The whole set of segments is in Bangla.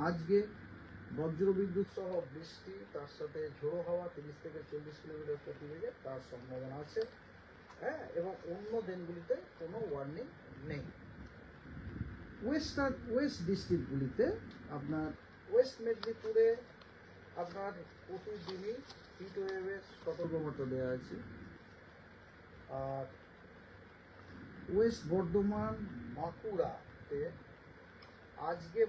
আজকে বজ্রবিদ্যুৎ সহ বৃষ্টি, তার সাথে ঝোড়ো হাওয়া 30 থেকে 40 কিলোমিটার প্রতি বেগে তার সম্ভাবনা আছে। হ্যাঁ, এবং অন্য দিনগুলিতে কোনো ওয়ার্নিং নেই। ওয়েস্ট ডিস্ট্রিক্টগুলিতে আপনার ওয়েস্ট মেদিনীপুরে আপনার প্রতিদিনই হিট ওয়েভের সতর্কবার্তা দেওয়া আছে। আর ওয়েস্ট বর্ধমান, বাঁকুড়াতে আজকে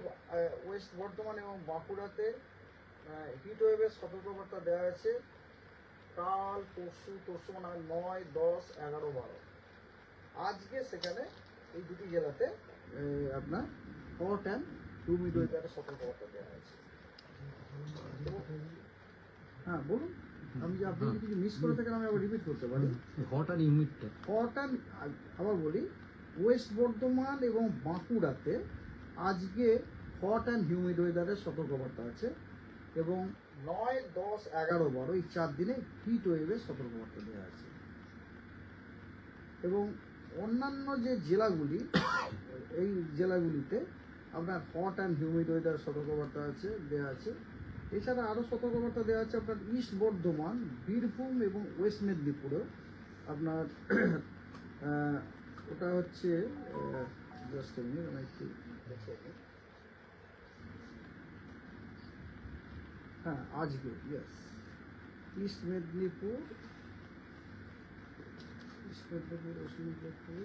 ওয়েস্ট বর্ধমান এবং বাঁকুড়াতে হিট ওয়েভের সতর্কবার্তা দেওয়া আছে। কাল পরশু মানে 9, 10, 11, 12 আজকে সেখানে এই দুটি জেলাতে আপনার হট অ্যান্ড হিউমিড ওয়েদারের সতর্কবার্তা দেওয়া আছে। হ্যাঁ বলুন, আমি যে আপনি যদি মিস করে থাকেন আমি আবার রিপিট করতে পারি। হট অ্যান্ড হিউমিডটা আবার বলি, ওয়েস্ট বর্ধমান এবং বাঁকুড়াতে আজকে হট অ্যান্ড হিউমিড ওয়েদারের সতর্কবার্তা আছে এবং 9, 10, 11, 12 এই 4 দিনে হিট ওয়েভের সতর্কবার্তা দেওয়া আছে। এবং অন্যান্য যে জেলাগুলি এই জেলাগুলিতে আপনার হট অ্যান্ড হিউমিড ওয়েদার সতর্কবার্তা আছে দেওয়া আছে। এছাড়া আরও সতর্কবার্তা দেওয়া আছে আপনার ইস্ট বর্ধমান, বীরভূম এবং ওয়েস্ট মেদিনীপুরেও আপনার ওটা হচ্ছে জাস্ট মিনিট আমি একটু দেখে নিই। হ্যাঁ আজকে yes east Medinipur, West Medinipur,